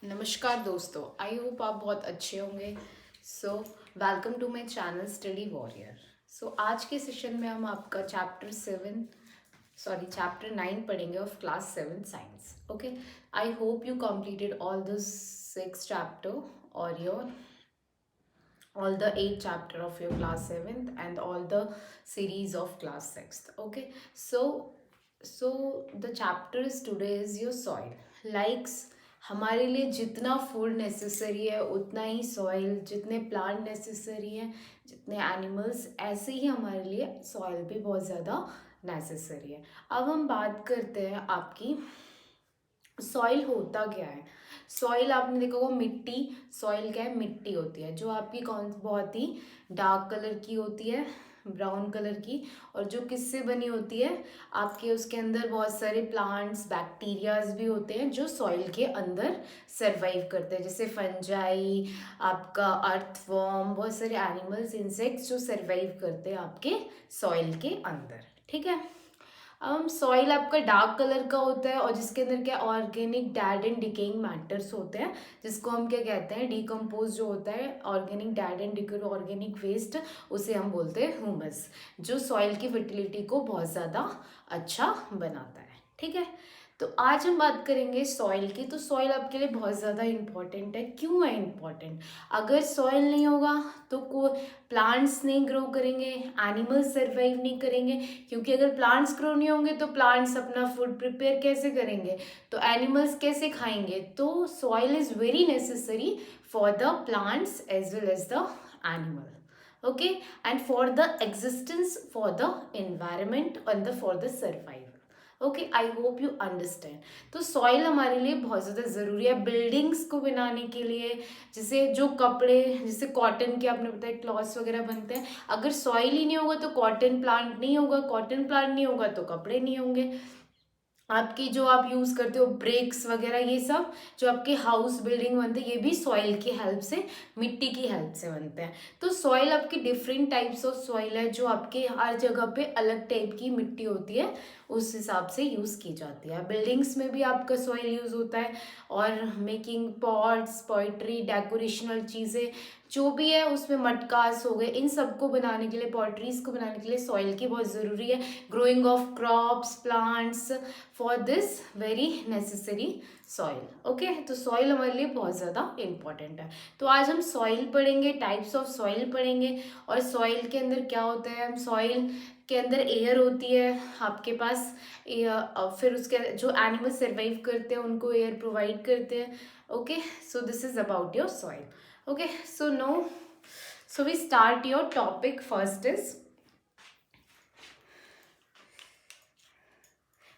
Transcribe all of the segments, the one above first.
नमस्कार दोस्तों, I hope आप बहुत अच्छे होंगे। So welcome to my channel study warrior. आज के सेशन में हम आपका चैप्टर 9 पढ़ेंगे of class 7 science. Okay, I hope you completed all the 6 chapter और your all the 8 chapter of your class 7th and all the series of class 6th. Okay, so the chapter is today is your soil likes। हमारे लिए जितना food necessary है उतना ही soil, जितने plant necessary हैं, जितने animals, ऐसे ही हमारे लिए सॉइल भी बहुत ज़्यादा नेसेसरी है। अब हम बात करते हैं आपकी सॉइल होता क्या है। सॉइल आपने देखा होगा मिट्टी। सॉइल क्या है? मिट्टी होती है जो आपकी बहुत ही डार्क कलर की होती है, ब्राउन कलर की, और जो किससे बनी होती है आपके, उसके अंदर बहुत सारे प्लांट्स, बैक्टीरियाज भी होते हैं जो सॉइल के अंदर सरवाइव करते हैं, जैसे फंजाई, आपका अर्थवॉर्म, बहुत सारे एनिमल्स, इंसेक्ट्स जो सरवाइव करते हैं आपके सॉइल के अंदर। ठीक है, अब सॉइल आपका डार्क कलर का होता है और जिसके अंदर क्या organic dead and decaying matters होते हैं, जिसको हम क्या कहते हैं, डिकम्पोज जो होता है organic dead and decayed organic waste, उसे हम बोलते हैं ह्यूमस, जो सॉइल की फर्टिलिटी को बहुत ज़्यादा अच्छा बनाता है। ठीक है, तो आज हम बात करेंगे सॉइल की। तो सॉइल आपके लिए बहुत ज़्यादा इम्पॉर्टेंट है। क्यों है इम्पॉर्टेंट? अगर सॉइल नहीं होगा तो प्लांट्स नहीं ग्रो करेंगे, एनिमल्स सर्वाइव नहीं करेंगे, क्योंकि अगर प्लांट्स ग्रो नहीं होंगे तो प्लांट्स अपना फूड प्रिपेयर कैसे करेंगे, तो एनिमल्स कैसे खाएंगे। तो soil is very necessary for the plants as well as the animal. Okay, and for the existence, for the environment and for the survival. Okay, I hope you understand. तो soil हमारे लिए बहुत ज़्यादा ज़रूरी है बिल्डिंग्स को बनाने के लिए, जैसे जो कपड़े, जैसे कॉटन के आपने बताया क्लॉथ्स वगैरह बनते हैं, अगर सॉइल ही नहीं होगा तो कॉटन प्लांट नहीं होगा, कॉटन प्लांट नहीं होगा तो कपड़े नहीं होंगे। आपकी जो आप यूज़ करते हो ब्रिक्स वगैरह, ये सब जो आपके हाउस बिल्डिंग बनते हैं, ये भी सॉइल की हेल्प से, मिट्टी की हेल्प से बनते हैं। तो सॉइल आपकी डिफरेंट टाइप्स ऑफ सॉइल है, जो आपके हर जगह पे अलग टाइप की मिट्टी होती है, उस हिसाब से यूज़ की जाती है। बिल्डिंग्स में भी आपका सॉइल यूज़ होता है, और मेकिंग पॉट्स, पोइट्री, डेकोरेशनल चीज़ें जो भी है उसमें, मटकास हो गए, इन सबको बनाने के लिए, पॉटरीज को बनाने के लिए सॉइल की बहुत ज़रूरी है। Growing of crops, plants, for this very necessary soil. Okay, तो सॉइल हमारे लिए बहुत ज़्यादा इंपॉर्टेंट है। तो आज हम सॉइल पढ़ेंगे, टाइप्स ऑफ सॉइल पढ़ेंगे, और सॉइल के अंदर क्या होता है। हम सॉइल के अंदर एयर होती है आपके पास, फिर उसके जो एनिमल सर्वाइव करते हैं उनको एयर प्रोवाइड करते हैं। Okay, so this is about your soil. Okay, so we start your topic first is,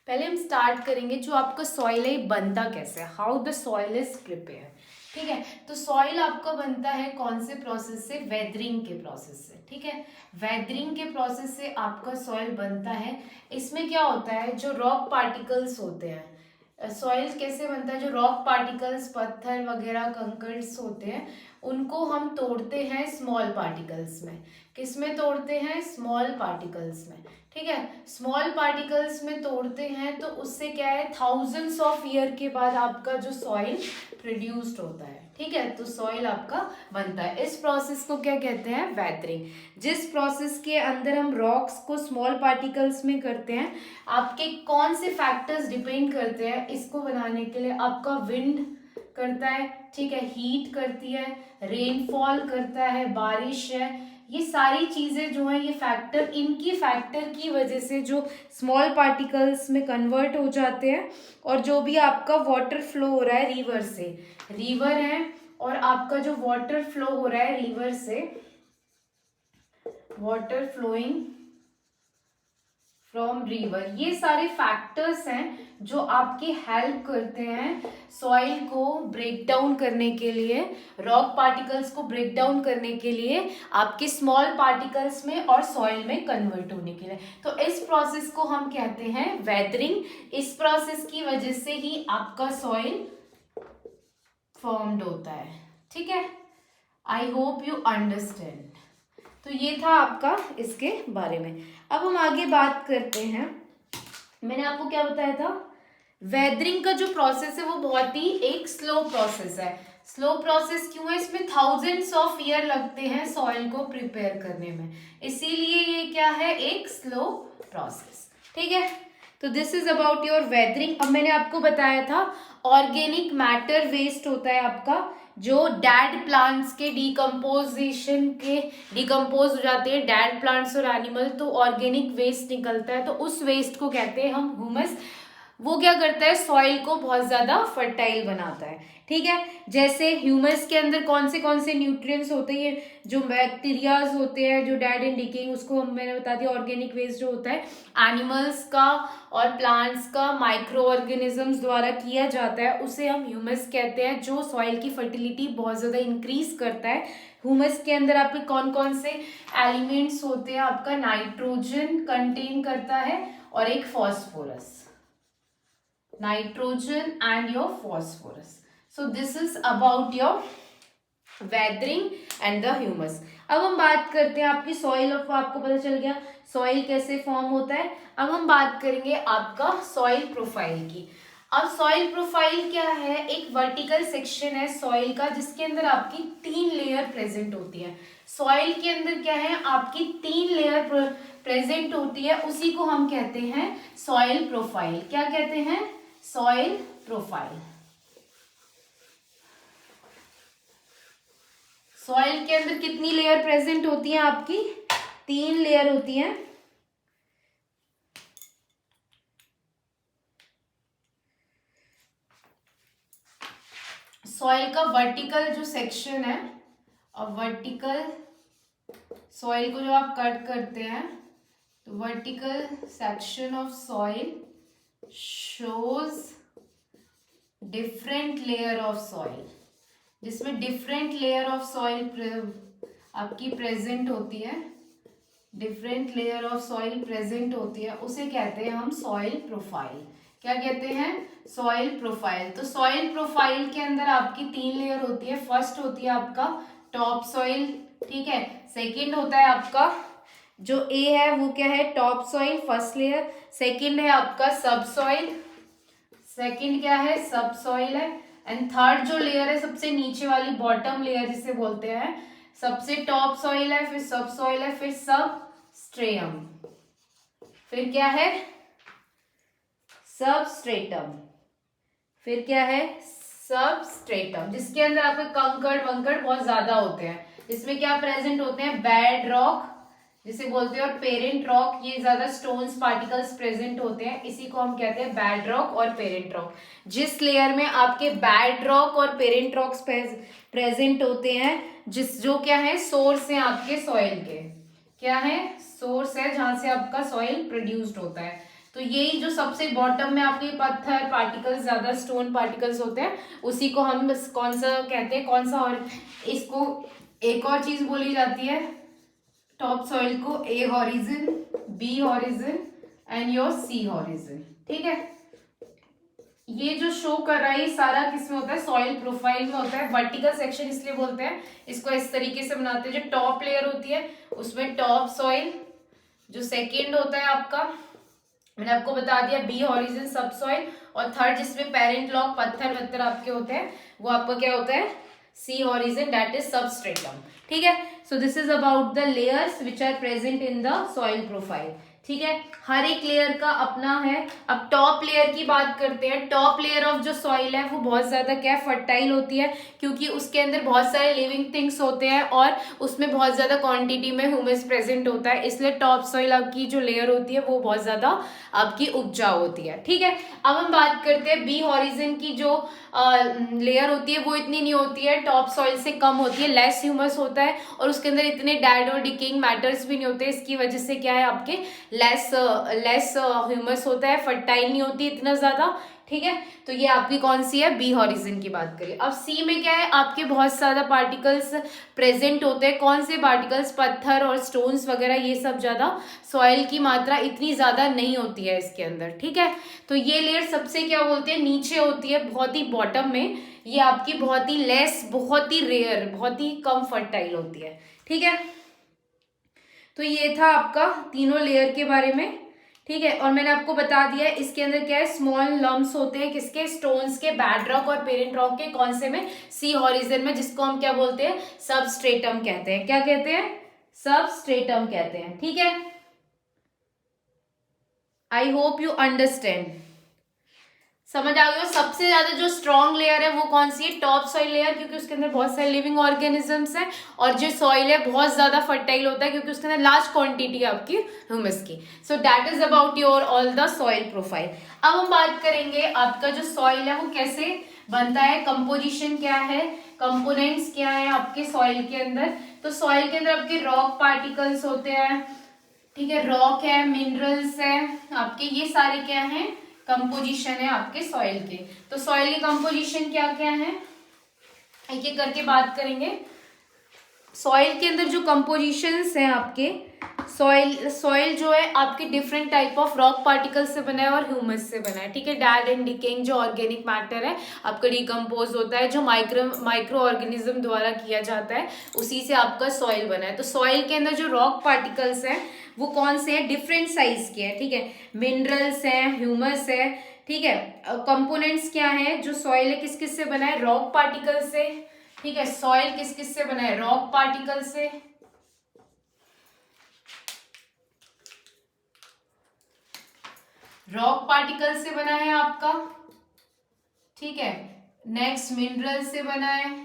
पहले हम स्टार्ट करेंगे जो आपका सॉइल है बनता कैसे है, how the soil is prepare. ठीक है, तो सॉइल आपका बनता है कौन से प्रोसेस से? वेदरिंग के प्रोसेस से। ठीक है, वेदरिंग के प्रोसेस से आपका सॉइल बनता है। इसमें क्या होता है, जो रॉक पार्टिकल्स होते हैं, सॉइल कैसे बनता है, जो रॉक पार्टिकल्स, पत्थर वगैरह, कंकर्स होते हैं, उनको हम तोड़ते हैं स्मॉल पार्टिकल्स में। किस में तोड़ते हैं? स्मॉल पार्टिकल्स में। ठीक है, स्मॉल पार्टिकल्स में तोड़ते हैं तो उससे क्या है, थाउजेंड्स ऑफ ईयर के बाद आपका जो सॉइल प्रोड्यूस्ड होता है। ठीक है, तो सॉइल आपका बनता है। इस प्रोसेस को क्या कहते हैं? वेदरिंग। जिस प्रोसेस के अंदर हम रॉक्स को स्मॉल पार्टिकल्स में करते हैं, आपके कौन से फैक्टर्स डिपेंड करते हैं इसको बनाने के लिए? आपका विंड करता है, ठीक है, हीट करती है, रेनफॉल करता है, बारिश है, ये सारी चीजें जो है, ये फैक्टर, इनकी फैक्टर की वजह से जो स्मॉल पार्टिकल्स में कन्वर्ट हो जाते हैं, और जो भी आपका वाटर फ्लो हो रहा है रिवर से, रिवर है, और आपका जो वाटर फ्लो हो रहा है रिवर से, वाटर फ्लोइंग फ्रॉम रिवर, ये सारे फैक्टर्स हैं जो आपकी हेल्प करते हैं सॉइल को ब्रेक डाउन करने के लिए, रॉक पार्टिकल्स को ब्रेक डाउन करने के लिए, आपके स्मॉल पार्टिकल्स में और सॉइल में कन्वर्ट होने के लिए। तो इस प्रोसेस को हम कहते हैं वेदरिंग। इस प्रोसेस की वजह से ही आपका सॉइल फॉर्म्ड होता है। ठीक है, आई होप यू अंडरस्टैंड। तो ये था आपका इसके बारे में। अब हम आगे बात करते हैं। मैंने आपको क्या बताया था? वेदरिंग का जो प्रोसेस है वो बहुत ही एक स्लो प्रोसेस है। स्लो प्रोसेस क्यों है? इसमें थाउजेंड्स ऑफ ईयर लगते हैं सॉइल को प्रिपेयर करने में, इसीलिए ये क्या है, एक स्लो प्रोसेस। ठीक है, तो this is about your weathering. अब मैंने आपको बताया था ऑर्गेनिक मैटर वेस्ट होता है आपका, जो डेड प्लांट्स के डिकम्पोजिशन के डिकम्पोज हो जाते हैं डेड प्लांट्स और एनिमल, तो ऑर्गेनिक वेस्ट निकलता है, तो उस वेस्ट को कहते हैं हम ह्यूमस। वो क्या करता है, सॉइल को बहुत ज्यादा फर्टाइल बनाता है। ठीक है, जैसे ह्यूमस के अंदर कौन से न्यूट्रिएंट्स होते हैं, जो बैक्टीरियाज होते हैं जो डेड एंड डिकेइंग, उसको मैंने बता दिया। ऑर्गेनिक वेस्ट जो होता है एनिमल्स का और प्लांट्स का माइक्रो ऑर्गेनिजम्स द्वारा किया जाता है, उसे हम ह्यूमस कहते हैं, जो सॉइल की फर्टिलिटी बहुत ज्यादा इंक्रीज करता है। ह्यूमस के अंदर आपके कौन से एलिमेंट्स होते हैं, आपका नाइट्रोजन कंटेन करता है और एक phosphorus, nitrogen and your phosphorus. So this is about your weathering and the humus. अब हम बात करते हैं आपकी सॉइल ऑफ, आपको पता चल गया सॉइल कैसे फॉर्म होता है। अब हम बात करेंगे आपका सॉइल प्रोफाइल की। अब सॉइल प्रोफाइल क्या है, एक वर्टिकल सेक्शन है सॉइल का, जिसके अंदर आपकी 3 लेयर प्रेजेंट होती है। सॉइल के अंदर क्या है, आपकी 3 लेयर प्रेजेंट होती है, उसी को हम कहते हैं सॉइल प्रोफाइल। क्या कहते हैं, सॉइल प्रोफाइल। सॉइल के अंदर कितनी लेयर प्रेजेंट होती हैं आपकी, 3 लेयर होती हैं। सॉइल का वर्टिकल जो सेक्शन है, और वर्टिकल सॉइल को जो आप कट करते हैं, तो vertical section of soil shows different layer of soil, जिसमें different layer of soil आपकी present होती है, different layer of soil present होती है, उसे कहते हैं हम soil profile। क्या कहते हैं, soil profile। तो soil profile के अंदर आपकी 3 लेयर होती है। फर्स्ट होती है आपका टॉप सॉइल, ठीक है। सेकेंड होता है आपका जो ए है वो क्या है, top soil, first layer. Second है आपका सब सॉइल, सेकंड क्या है, सब सॉइल है। एंड थर्ड जो लेयर है सबसे नीचे वाली, बॉटम लेयर जिसे बोलते हैं, सबसे टॉप सॉइल है, फिर सब सॉइल है, फिर सब स्ट्रेयम, फिर क्या है, सब स्ट्रेटम, फिर क्या है, सब स्ट्रेटम, जिसके अंदर आपके कंकड़ वंकड़ बहुत ज्यादा होते हैं। इसमें क्या प्रेजेंट होते हैं, बेड रॉक जिसे बोलते हैं, और पेरेंट रॉक, ये ज्यादा स्टोन्स पार्टिकल्स प्रेजेंट होते हैं, इसी को हम कहते हैं बेड रॉक और पेरेंट रॉक। जिस लेयर में आपके बेड रॉक और पेरेंट रॉक्स प्रेजेंट होते हैं, जो क्या है, सोर्स है आपके सॉइल के, क्या है, सोर्स है जहां से आपका सॉइल प्रोड्यूस्ड होता है। तो यही जो सबसे बॉटम में आपके पत्थर पार्टिकल्स, ज्यादा स्टोन पार्टिकल्स होते हैं, उसी को हम कौन सा कहते हैं, कौन सा, और इसको एक और चीज बोली जाती है टॉप सॉइल को, A horizon, B horizon and your C horizon. ठीक है, ये जो शो कर रहा है सारा किसमें होता है, सॉइल प्रोफाइल में होता है। वर्टिकल सेक्शन इसलिए बोलते हैं इसको, इस तरीके से बनाते हैं। जो टॉप लेयर होती है उसमें टॉप सॉइल, जो सेकेंड होता है आपका, मैंने आपको बता दिया, बी हॉरिजन, सब सॉइल, और थर्ड जिसमें पेरेंट रॉक पत्थर वत्थर आपके होते हैं, वो आपका क्या होता है, C horizon, that is substratum. ठीक है, so this is about the layers which are present in the soil profile. ठीक है, हर एक लेयर का अपना है। अब टॉप लेयर की बात करते हैं। टॉप लेयर ऑफ जो सॉइल है वो बहुत ज्यादा क्या, फर्टाइल होती है, क्योंकि उसके अंदर बहुत सारे लिविंग थिंग्स होते हैं और उसमें बहुत ज्यादा क्वांटिटी में ह्यूमस प्रेजेंट होता है, इसलिए टॉप सॉइल आपकी जो लेयर होती है वो बहुत ज्यादा आपकी उपजाऊ होती है। ठीक है, अब हम बात करते हैं बी हॉरिजन की जो लेयर होती है, वो इतनी नहीं होती है, टॉप सॉइल से कम होती है, लेस ह्यूमस होता है, और उसके अंदर इतने डेड और डिकेइंग मैटर्स भी नहीं होते। इसकी वजह से क्या है, आपके लेस ह्यूमस होता है, फर्टाइल नहीं होती इतना ज्यादा। ठीक है, तो ये आपकी कौन सी है, बी हॉरिजन की बात करिए। अब सी में क्या है, आपके बहुत ज्यादा पार्टिकल्स प्रेजेंट होते हैं। कौन से पार्टिकल्स, पत्थर और स्टोन्स वगैरह, ये सब ज्यादा, सॉइल की मात्रा इतनी ज्यादा नहीं होती है इसके अंदर। ठीक है, तो ये लेयर सबसे क्या बोलते हैं, नीचे होती है, बहुत ही बॉटम में, ये आपकी बहुत ही लेस, बहुत ही रेयर, बहुत ही कम फर्टाइल होती है। ठीक है, तो ये था आपका तीनों लेयर के बारे में। ठीक है। और मैंने आपको बता दिया है इसके अंदर क्या है, स्मॉल लम्प्स होते हैं किसके, स्टोन्स के, बेड रॉक और पेरेंट रॉक के। कौन से में, सी हॉरिजन में, जिसको हम क्या बोलते हैं, सबस्ट्रेटम कहते हैं। क्या कहते हैं, सबस्ट्रेटम कहते हैं। ठीक है, आई होप यू अंडरस्टैंड। समझ आ गया। सबसे ज्यादा जो स्ट्रॉन्ग लेयर है वो कौन सी है, टॉप सॉइल लेयर, क्योंकि उसके अंदर बहुत सारे लिविंग ऑर्गेनिजम्स हैं। और जो सॉइल है बहुत ज्यादा फर्टाइल होता है क्योंकि उसके अंदर लार्ज क्वांटिटी है आपकी ह्यूमस की। So that is about your all the soil profile. अब हम बात करेंगे आपका जो सॉइल है वो कैसे बनता है, कंपोजिशन क्या है, कंपोनेंट्स क्या है आपके सॉइल के अंदर। तो सॉइल के अंदर आपके रॉक पार्टिकल्स होते हैं, ठीक है, रॉक है, मिनरल्स है आपके, ये सारे क्या हैं, कंपोजिशन है आपके सॉइल के। तो सॉइल की कंपोजिशन क्या क्या है, एक एक करके बात करेंगे। सॉइल के अंदर जो कंपोजिशंस हैं आपके, सॉइल जो है आपके different type of rock particle से बना है और ह्यूमस से बना है। ठीक है, डेड एंड डिकेइंग जो ऑर्गेनिक मैटर है आपका डिकम्पोज होता है, जो माइक्रो ऑर्गेनिज्म द्वारा किया जाता है, उसी से आपका सॉइल बना है। तो सॉइल के अंदर जो रॉक पार्टिकल्स हैं वो कौन से हैं, डिफरेंट साइज के हैं। ठीक है, मिनरल्स हैं, ह्यूमस है। ठीक है, कंपोनेंट्स क्या है, जो सॉइल है किस किस से बना है, रॉक पार्टिकल से। ठीक है, सॉइल किस किस से बना है, रॉक पार्टिकल से। रॉक पार्टिकल से बना है आपका। ठीक है, नेक्स्ट मिनरल से बना है,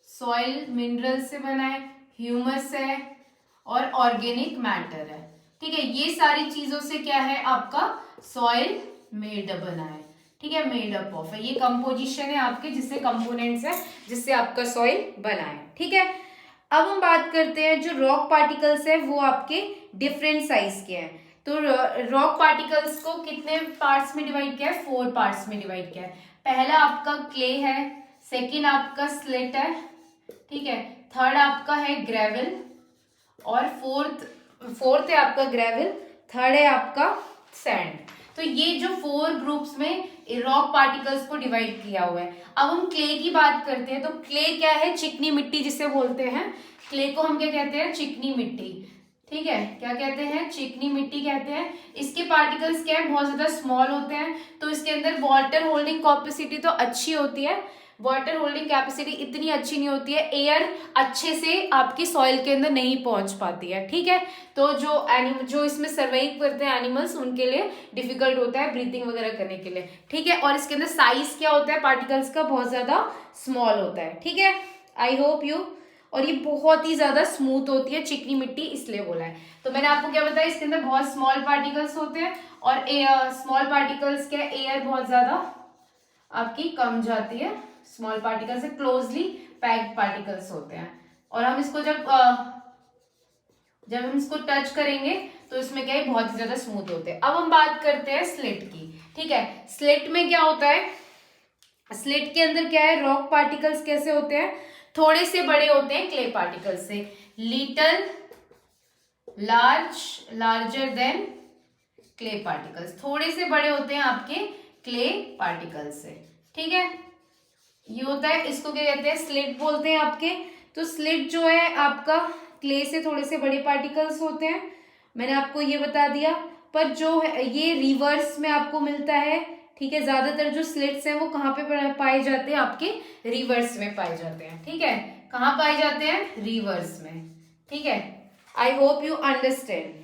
सॉइल मिनरल से बना है, ह्यूमस है और ऑर्गेनिक मैटर है। ठीक है, ये सारी चीजों से क्या है आपका सॉइल मेड बना है। ठीक है, मेड अप ऑफ है, ये कंपोजिशन है आपके, जिससे कंपोनेंट्स है जिससे आपका सॉइल बना है। ठीक है, अब हम बात करते हैं जो रॉक पार्टिकल्स है वो आपके डिफरेंट साइज के हैं। तो रॉक पार्टिकल्स को कितने पार्ट्स में डिवाइड किया है, 4 पार्ट्स में डिवाइड किया है। पहला आपका क्ले है, सेकंड आपका स्लेट है, ठीक है, थर्ड आपका है ग्रेवल, और फोर्थ है आपका ग्रेवल, थर्ड है आपका सैंड। तो ये जो 4 ग्रुप्स में रॉक पार्टिकल्स को डिवाइड किया हुआ है। अब हम क्ले की बात करते हैं। तो क्ले क्या है, चिकनी मिट्टी जिसे बोलते हैं। क्ले को हम क्या कहते हैं, चिकनी मिट्टी। ठीक है, क्या कहते हैं, चिकनी मिट्टी कहते हैं। इसके पार्टिकल्स क्या है, बहुत ज्यादा स्मॉल होते हैं। तो इसके अंदर वाटर होल्डिंग कैपेसिटी तो अच्छी होती है, वाटर होल्डिंग कैपेसिटी इतनी अच्छी नहीं होती है, एयर अच्छे से आपकी सॉइल के अंदर नहीं पहुंच पाती है। ठीक है, तो जो इसमें सर्वाइव करते हैं एनिमल्स, उनके लिए डिफिकल्ट होता है ब्रीथिंग वगैरह करने के लिए। ठीक है, और इसके अंदर साइज क्या होता है पार्टिकल्स का, बहुत ज्यादा स्मॉल होता है। ठीक है, आई होप यू। और ये बहुत ही ज्यादा स्मूथ होती है चिकनी मिट्टी, इसलिए बोला है। तो मैंने आपको क्या बताया, इसके अंदर बहुत स्मॉल पार्टिकल्स होते हैं, और स्मॉल पार्टिकल्स क्या, एयर बहुत ज्यादा आपकी कम जाती है, स्मॉल पार्टिकल से क्लोजली पैक्ड पार्टिकल्स होते हैं। और हम इसको जब हम इसको टच करेंगे तो इसमें क्या है, बहुत ही ज्यादा स्मूथ होते हैं। अब हम बात करते हैं स्लिट की। ठीक है, स्लिट में क्या होता है, स्लिट के अंदर क्या है, रॉक पार्टिकल्स कैसे होते हैं, थोड़े से बड़े होते हैं क्ले पार्टिकल्स से, little larger than clay particles, थोड़े से बड़े होते हैं आपके क्ले पार्टिकल्स से। ठीक है, ये होता है, इसको क्या कहते हैं, स्लिट बोलते हैं आपके। तो स्लिट जो है आपका क्ले से थोड़े से बड़े पार्टिकल्स होते हैं, मैंने आपको ये बता दिया। पर जो है ये रिवर्स में आपको मिलता है। ठीक है, ज्यादातर जो स्लिट्स हैं वो कहाँ पे पाए जाते हैं, आपके रिवर्स में पाए जाते हैं। ठीक है, कहाँ पाए जाते हैं, रिवर्स में। ठीक है, आई होप यू अंडरस्टैंड।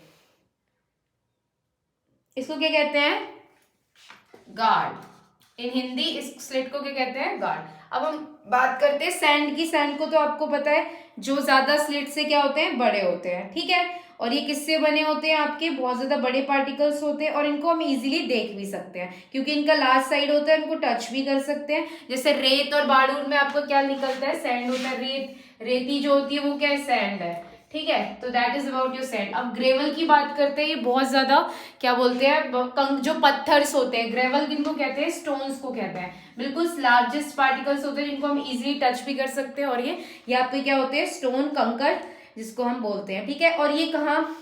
इसको क्या कहते हैं, गार्ड। इन हिंदी इस स्लिट को क्या कहते हैं, गार्ड। अब हम बात करते हैं सैंड की। सैंड को तो आपको पता है, जो ज्यादा स्लिट से क्या होते हैं, बड़े होते हैं। ठीक है, और ये किससे बने होते हैं, आपके बहुत ज्यादा बड़े पार्टिकल्स होते हैं, और इनको हम इजीली देख भी सकते हैं क्योंकि इनका लास्ट साइड होता है, इनको टच भी कर सकते हैं। जैसे रेत और बारूद में आपको क्या निकलता है, सैंड होता है, रेती जो होती है वो क्या है, सैंड है। ठीक है, तो that is about your sand. अब ग्रेवल की बात करते हैं, ये बहुत ज्यादा क्या बोलते हैं, जो पत्थर्स होते हैं, ग्रेवल किनको कहते हैं, स्टोन्स को कहते हैं, बिल्कुल लार्जेस्ट पार्टिकल्स होते हैं जिनको हम इजीली टच भी कर सकते हैं। और ये यहाँ पे क्या होते हैं, स्टोन, कंकर जिसको हम बोलते हैं। ठीक है, और ये कहाँ,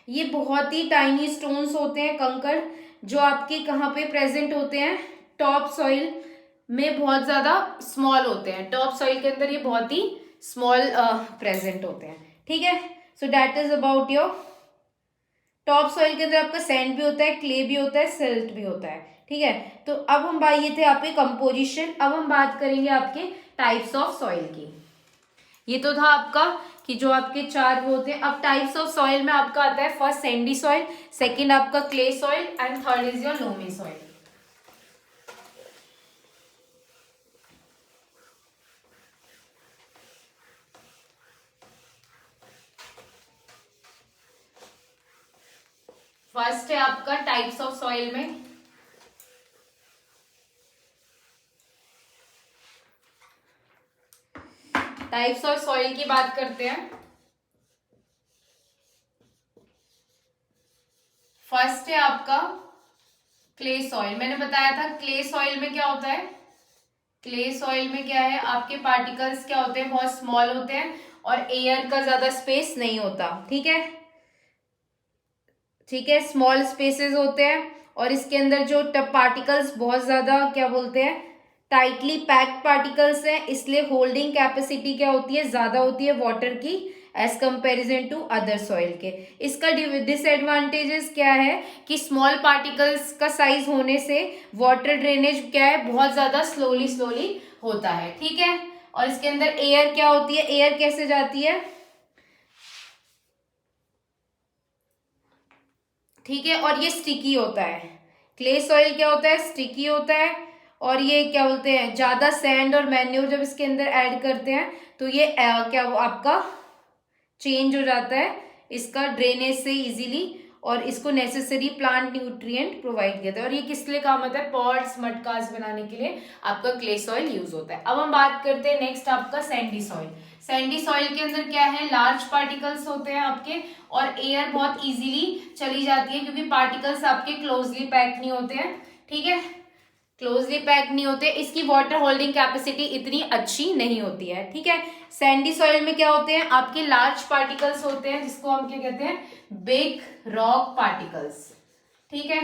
ये बहुत ही टाइनी स्टोन्स होते हैं, कंकर, जो आपके कहाँ पे प्रेजेंट होते हैं, टॉप सॉइल में बहुत ज्यादा स्मॉल होते हैं, टॉप सॉइल के अंदर ये बहुत ही स्मॉल प्रेजेंट होते हैं। ठीक है, so that is about your top soil के अंदर आपका सैंड भी होता है, क्ले भी होता है, सिल्ट भी होता है, ठीक है। तो अब हम बात, ये थे आपके कंपोजिशन। अब हम बात करेंगे आपके टाइप्स ऑफ सॉइल की। ये तो था आपका कि जो आपके चार वो होते हैं। अब टाइप्स ऑफ सॉइल में आपका आता है फर्स्ट सैंडी सॉइल, सेकंड आपका clay soil and third is your loamy soil. First है आपका टाइप्स ऑफ सॉइल में टाइप्स ऑफ सॉइल की बात करते हैं। फर्स्ट है आपका क्ले सॉइल। मैंने बताया था क्ले सॉइल में क्या होता है, क्ले सॉइल में क्या है, आपके पार्टिकल्स क्या होते हैं, बहुत स्मॉल होते हैं और एयर का ज्यादा स्पेस नहीं होता, ठीक है, ठीक है, स्मॉल स्पेसेस होते हैं और इसके अंदर जो पार्टिकल्स बहुत ज्यादा क्या बोलते हैं, टाइटली पैक्ड पार्टिकल्स हैं, इसलिए होल्डिंग कैपेसिटी क्या होती है, ज्यादा होती है वाटर की as comparison to other soil के। इसका डिसएडवांटेजेस क्या है कि स्मॉल पार्टिकल्स का साइज होने से वाटर ड्रेनेज क्या है, बहुत ज्यादा स्लोली स्लोली होता है, ठीक है। और इसके अंदर एयर क्या होती है, एयर कैसे जाती है, ठीक है, और ये स्टिकी होता है। क्ले सॉइल क्या होता है, स्टिकी होता है और ये क्या बोलते हैं, ज्यादा सैंड और मैन्योर जब इसके अंदर ऐड करते हैं तो ये क्या आपका चेंज हो जाता है इसका ड्रेनेज से इजीली और इसको नेसेसरी प्लांट न्यूट्रिएंट प्रोवाइड करता है। और ये किस लिए काम आता है, पॉट्स मटकास बनाने के लिए आपका क्ले सॉइल यूज होता है। अब हम बात करते हैं नेक्स्ट आपका सैंडी सॉइल। सैंडी सॉइल के अंदर क्या है, लार्ज पार्टिकल्स होते हैं आपके और एयर बहुत इजीली चली जाती है क्योंकि पार्टिकल्स आपके क्लोजली पैक्ड नहीं होते हैं, ठीक है, क्लोजली पैक्ड नहीं होते, इसकी वाटर होल्डिंग कैपेसिटी इतनी अच्छी नहीं होती है, ठीक है। सैंडी सॉइल में क्या होते हैं, आपके लार्ज पार्टिकल्स होते हैं जिसको हम क्या कहते हैं, बिग रॉक पार्टिकल्स, ठीक है,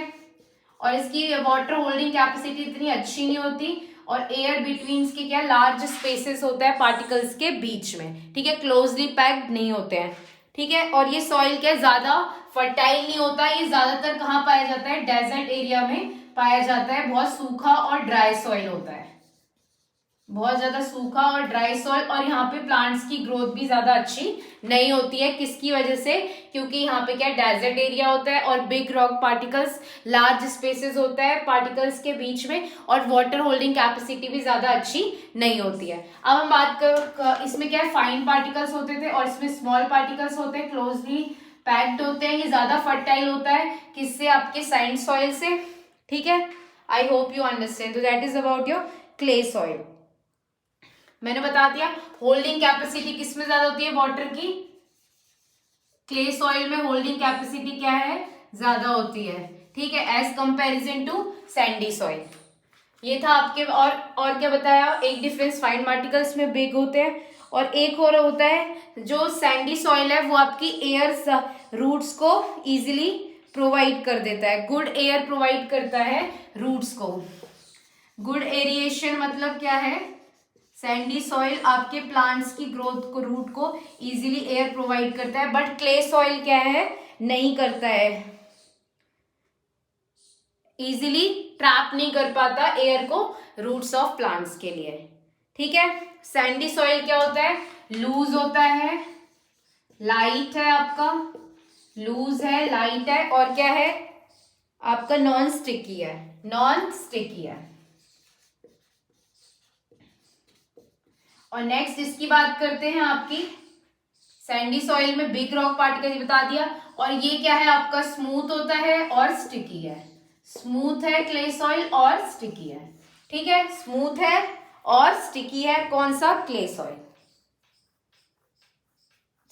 और इसकी वाटर होल्डिंग कैपेसिटी इतनी अच्छी नहीं होती और एयर बिटवीन के क्या लार्ज स्पेसेस होता है पार्टिकल्स के बीच में, ठीक है, क्लोजली पैक्ड नहीं होते हैं, ठीक है। और ये सॉइल क्या ज्यादा फर्टाइल नहीं होता, ये ज्यादातर कहाँ पाया जाता है, डेजर्ट एरिया में पाया जाता है, बहुत सूखा और ड्राई सॉइल होता है, बहुत ज्यादा सूखा और ड्राई सॉइल। और यहाँ पे प्लांट्स की ग्रोथ भी ज्यादा अच्छी नहीं होती है, किसकी वजह से, क्योंकि यहाँ पे क्या डेजर्ट एरिया होता है और big rock particles, large spaces होता है पार्टिकल्स के बीच में और वाटर होल्डिंग कैपेसिटी भी ज्यादा अच्छी नहीं होती है। अब हम बात कर इसमें क्या है, फाइन पार्टिकल्स होते थे और इसमें स्मॉल पार्टिकल्स होते हैं, क्लोजली पैक्ड होते हैं, ये ज्यादा फर्टाइल होता है, किससे, आपके सैंड सॉइल से, ठीक है। I hope you understand. तो that is about your clay soil. मैंने बता दिया होल्डिंग कैपेसिटी किसमें ज्यादा होती है वाटर की, क्ले सॉइल में होल्डिंग कैपेसिटी क्या है, ज्यादा होती है, ठीक है, as comparison to sandy soil. ये था आपके। और क्या बताया, एक डिफरेंस, फाइन पार्टिकल्स में बिग होते हैं और एक और होता है जो सैंडी सॉइल है वो आपकी एयर रूट्स को इजीली प्रोवाइड कर देता है, गुड एयर प्रोवाइड करता है रूट्स को। गुड एरिएशन मतलब क्या है, सैंडी सॉइल आपके प्लांट्स की ग्रोथ को, रूट को इजीली एयर प्रोवाइड करता है, बट क्ले सॉइल क्या है, नहीं करता है, इजीली ट्रैप नहीं कर पाता एयर को रूट्स ऑफ प्लांट्स के लिए, ठीक है। सैंडी सॉइल क्या होता है, लूज होता है, लाइट है आपका, लूज है, लाइट है और क्या है आपका, नॉन स्टिकी है, नॉन स्टिकी है। और नेक्स्ट इसकी बात करते हैं, आपकी सैंडी सॉइल में बिग रॉक पार्टिकल बता दिया। और ये क्या है आपका, स्मूथ होता है और स्टिकी है, स्मूथ है क्ले सॉइल और स्टिकी है, ठीक है, स्मूथ है और स्टिकी है, कौन सा, क्ले सॉइल,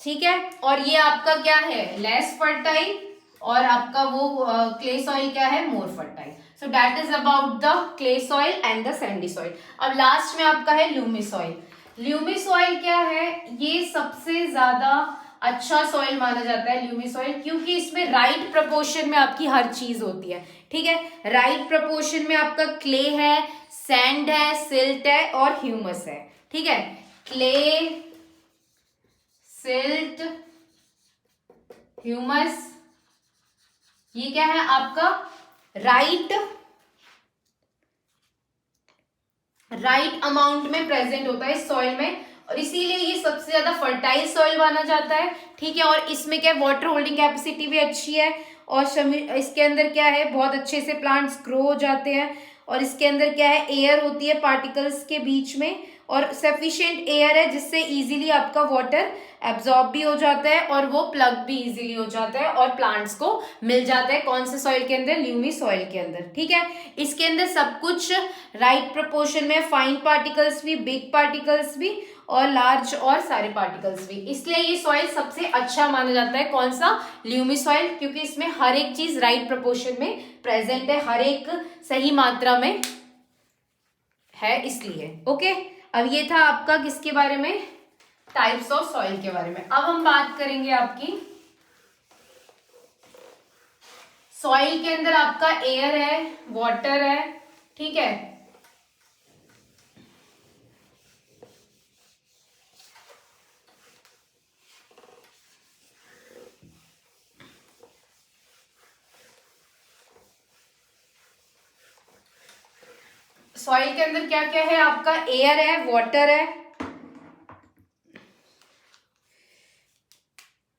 ठीक है। और ये आपका क्या है, लेस फर्टाइल और आपका वो क्ले सॉइल क्या है, more fertile. So that is about the clay soil and the Sandy soil. अब लास्ट में आपका है ल्यूमी सॉइल। ल्यूमी सॉइल क्या है, ये सबसे ज्यादा अच्छा सॉइल माना जाता है ल्यूमी सॉइल, क्योंकि इसमें राइट प्रपोर्शन में आपकी हर चीज होती है, ठीक है। राइट प्रपोर्शन में आपका क्ले है, सैंड है, सिल्ट है और ह्यूमस है, ठीक है। क्ले, सिल्ट, ह्यूमस ये क्या है आपका राइट अमाउंट में प्रेजेंट होता है इस सॉइल में, और इसीलिए ये सबसे ज्यादा फर्टाइल सॉइल माना जाता है। ठीक है, और इसमें क्या वाटर होल्डिंग कैपेसिटी भी अच्छी है, और इसके अंदर क्या है बहुत अच्छे से प्लांट्स ग्रो हो जाते हैं, और इसके अंदर क्या है एयर होती है पार्टिकल्स के बीच में, और सफिशिएंट एयर है जिससे इजीली आपका वाटर एब्जॉर्ब भी हो जाता है और वो प्लग भी इजीली हो जाता है और प्लांट्स को मिल जाता है। कौन से सॉइल के अंदर? ल्यूमी सॉइल के अंदर। ठीक है, इसके अंदर सब कुछ राइट प्रोपोर्शन में, फाइन पार्टिकल्स भी, बिग पार्टिकल्स भी, और लार्ज और सारे पार्टिकल्स भी। इसलिए ये सॉइल सबसे अच्छा माना जाता है। कौन सा? ल्यूमी सॉइल, क्योंकि इसमें हर एक चीज राइट प्रोपोर्शन में प्रेजेंट है, हर एक सही मात्रा में है, इसलिए। ओके, अब ये था आपका किसके बारे में? टाइप्स ऑफ सॉइल के बारे में। अब हम बात करेंगे आपकी सॉइल के अंदर आपका एयर है, वाटर है, ठीक है, सॉइल के अंदर क्या क्या है आपका? एयर है, वाटर है।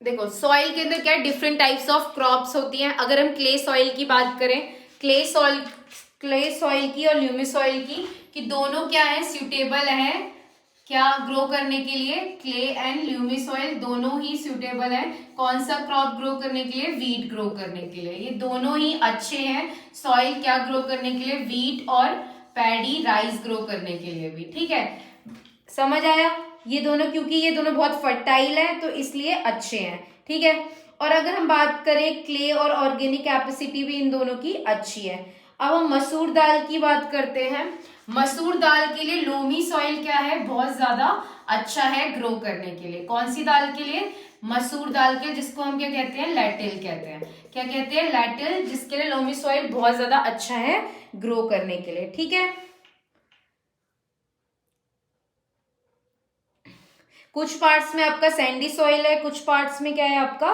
देखो सॉइल के अंदर क्या है, डिफरेंट टाइप्स ऑफ क्रॉप्स होती हैं। अगर हम क्ले सॉइल की बात करें, क्ले सॉइल की और ल्यूमी सॉइल की, कि दोनों क्या है, सूटेबल है क्या ग्रो करने के लिए? क्ले एंड ल्यूमी सॉइल दोनों ही सूटेबल है। कौन सा क्रॉप ग्रो करने के लिए? वीट ग्रो करने के लिए। ये दोनों ही अच्छे हैं सॉइल क्या ग्रो करने के लिए? वीट और पैडी, राइस ग्रो करने के लिए भी। ठीक है, समझ आया? ये दोनों, क्योंकि ये दोनों बहुत फर्टाइल है तो इसलिए अच्छे हैं। ठीक है, और अगर हम बात करें क्ले और ऑर्गेनिक कैपेसिटी भी इन दोनों की अच्छी है। अब हम मसूर दाल की बात करते हैं। मसूर दाल के लिए लोमी सॉइल क्या है? बहुत ज्यादा अच्छा है ग्रो करने के लिए। कौन सी दाल के लिए? मसूर दाल के, जिसको हम क्या कहते हैं? लैटिल कहते हैं। क्या कहते हैं? लैटिल, जिसके लिए लोमी सॉइल बहुत ज्यादा अच्छा है ग्रो करने के लिए। ठीक है, कुछ पार्ट्स में आपका सैंडी सॉइल है, कुछ पार्ट्स में क्या है आपका,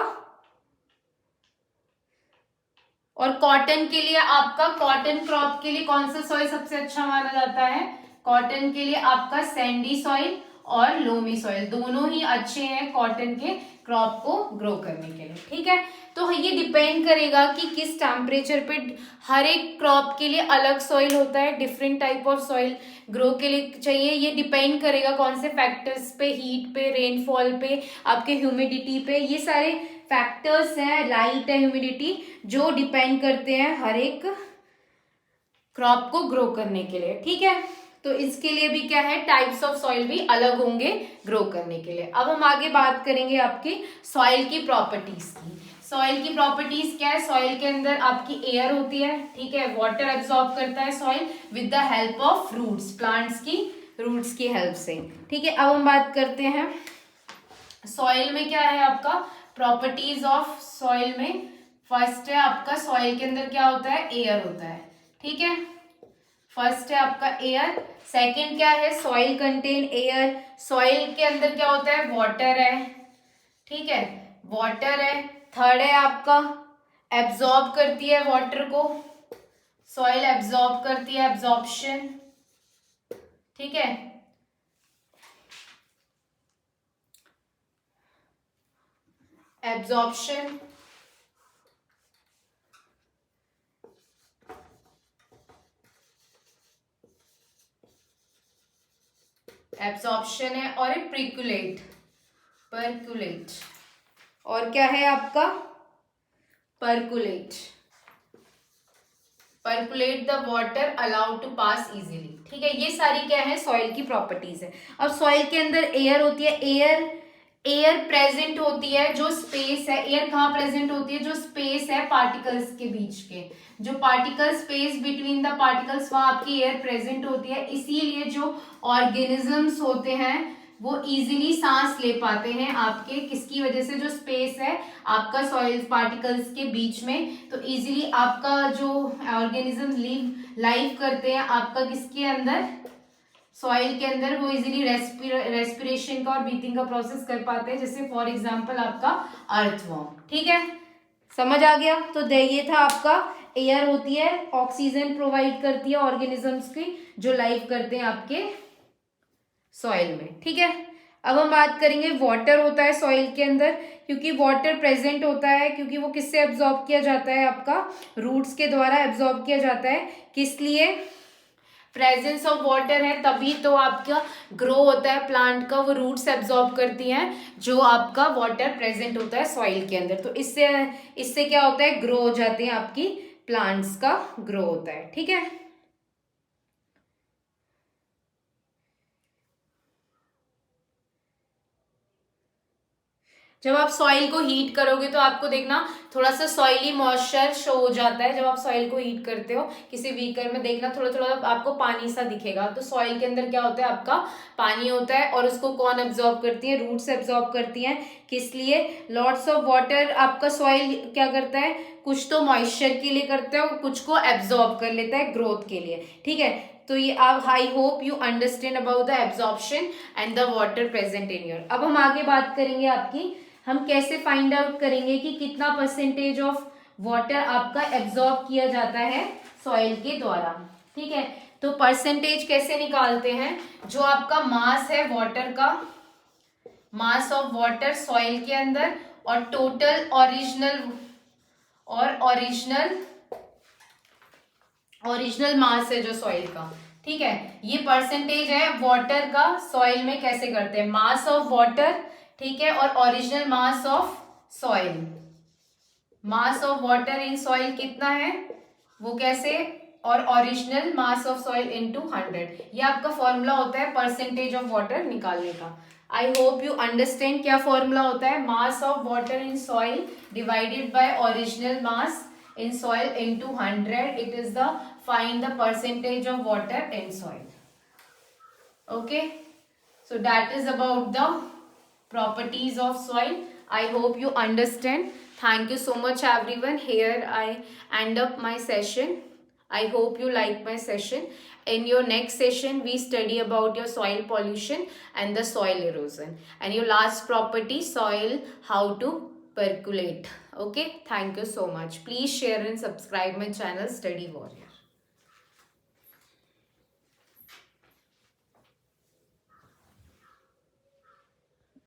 और कॉटन के लिए आपका, कॉटन क्रॉप के लिए कौन सा सॉइल सबसे अच्छा माना जाता है? कॉटन के लिए आपका सैंडी सॉइल और लोमी सॉइल दोनों ही अच्छे हैं कॉटन के क्रॉप को ग्रो करने के लिए। ठीक है, तो ये डिपेंड करेगा कि किस टेम्परेचर पे, हर एक क्रॉप के लिए अलग सॉइल होता है, different type of soil grow के लिए चाहिए। ये डिपेंड करेगा कौन से फैक्टर्स पे? हीट पे, रेनफॉल पे, आपके ह्यूमिडिटी पे। ये सारे फैक्टर्स हैं, लाइट है, ह्यूमिडिटी, जो डिपेंड करते हैं हर एक क्रॉप को ग्रो करने के लिए। ठीक है, तो इसके लिए भी क्या है, टाइप्स ऑफ सॉइल भी अलग होंगे ग्रो करने के लिए। अब हम आगे बात करेंगे आपकी सॉइल की प्रॉपर्टीज की। सॉइल की प्रॉपर्टीज क्या है? सॉइल के अंदर आपकी एयर होती है, ठीक है, वाटर एब्जॉर्ब करता है soil with the help of roots, plants की रूट्स की हेल्प से। ठीक है, अब हम बात करते हैं सॉइल में क्या है आपका प्रॉपर्टीज ऑफ सॉइल में। फर्स्ट है आपका सॉइल के अंदर क्या होता है? एयर होता है। ठीक है, फर्स्ट है आपका एयर। सेकंड क्या है? Soil contain air. सॉइल के अंदर क्या होता है? वाटर है। ठीक है, वाटर है। थर्ड है आपका एब्जॉर्ब करती है वाटर को, सॉइल एब्जॉर्ब करती है, एब्जॉर्प्शन। ठीक है, एब्जॉर्प्शन। एब्जॉर्प्शन है, और एक परकुलेट। और क्या है आपका? Percolate the water allowed to pass easily. ठीक है, ये सारी क्या है? सॉइल की प्रॉपर्टीज है। अब सॉइल के अंदर एयर होती है, एयर प्रेजेंट होती है, जो स्पेस है, एयर कहाँ प्रेजेंट होती है? जो स्पेस है पार्टिकल्स के बीच के, जो particle space between the particles, वहां आपकी एयर प्रेजेंट होती है। इसीलिए जो ऑर्गेनिजम्स होते हैं वो इजीली सांस ले पाते हैं आपके, किसकी वजह से? जो स्पेस है आपका सॉइल पार्टिकल्स के बीच में, तो इजीली आपका जो ऑर्गेनिजम्स लाइव करते हैं आपका किसके अंदर? सॉइल के अंदर। वो इजीली रेस्पिरेशन का और ब्रीथिंग का प्रोसेस कर पाते हैं, जैसे फॉर एग्जांपल आपका अर्थवॉर्म। ठीक है, समझ आ गया? तो ये था आपका एयर होती है, ऑक्सीजन प्रोवाइड करती है ऑर्गेनिजम्स की जो लाइव करते हैं आपके सॉइल में। ठीक है, अब हम बात करेंगे वाटर होता है सॉइल के अंदर, क्योंकि वाटर प्रेजेंट होता है, क्योंकि वो किससे एब्जॉर्ब किया जाता है, आपका रूट्स के द्वारा एब्जॉर्ब किया जाता है। किस लिए? प्रेजेंस ऑफ वाटर है तभी तो आपका ग्रो होता है प्लांट का, वो रूट्स एब्जॉर्ब करती हैं जो आपका वाटर प्रेजेंट होता है सॉइल के अंदर। तो इससे इससे क्या होता है, ग्रो हो जाते हैं, आपकी प्लांट्स का ग्रो होता है। ठीक है, जब आप सॉइल को हीट करोगे तो आपको देखना थोड़ा सा सॉइली मॉइस्चर शो हो जाता है। जब आप सॉइल को हीट करते हो किसी बीकर में, देखना थोड़ा थोड़ा आपको पानी सा दिखेगा, तो सॉइल के अंदर क्या होता है, आपका पानी होता है। और उसको कौन एब्जॉर्ब करती है, रूट्स एब्जॉर्ब करती हैं। किस लिए? लॉट्स ऑफ वाटर आपका सॉइल क्या करता है, कुछ तो मॉइस्चर के लिए करता है और कुछ को एब्जॉर्ब कर लेता है ग्रोथ के लिए। ठीक है, तो ये आप, आई hope you understand about the absorption and the water present in your. अब हम आगे बात करेंगे आपकी, हम कैसे फाइंड आउट करेंगे कि कितना परसेंटेज ऑफ वाटर आपका एब्जॉर्ब किया जाता है सॉइल के द्वारा। ठीक है, तो परसेंटेज कैसे निकालते हैं, जो आपका मास है वाटर का, मास ऑफ वाटर सॉइल के अंदर, और टोटल ओरिजिनल मास है जो सॉइल का। ठीक है, ये परसेंटेज है वाटर का सॉइल में। कैसे करते हैं, मास ऑफ वाटर, ठीक है, और original mass of soil. Mass of water in soil कितना है, वो कैसे, और original mass of soil into 100। ये आपका फॉर्मूला होता है परसेंटेज ऑफ वाटर निकालने का। आई होप यू अंडरस्टैंड क्या फॉर्मूला होता है, mass of water in soil divided by original mass in soil into 100. It is the find the percentage of water in soil. Okay, so that is about the properties of soil. I hope you understand. Thank you so much everyone. Here I end up my session. I hope you like my session. In your next session we study about your soil pollution and the soil erosion, and your last property, soil, how to percolate. Okay, thank you so much. Please share and subscribe my channel Study Warrior.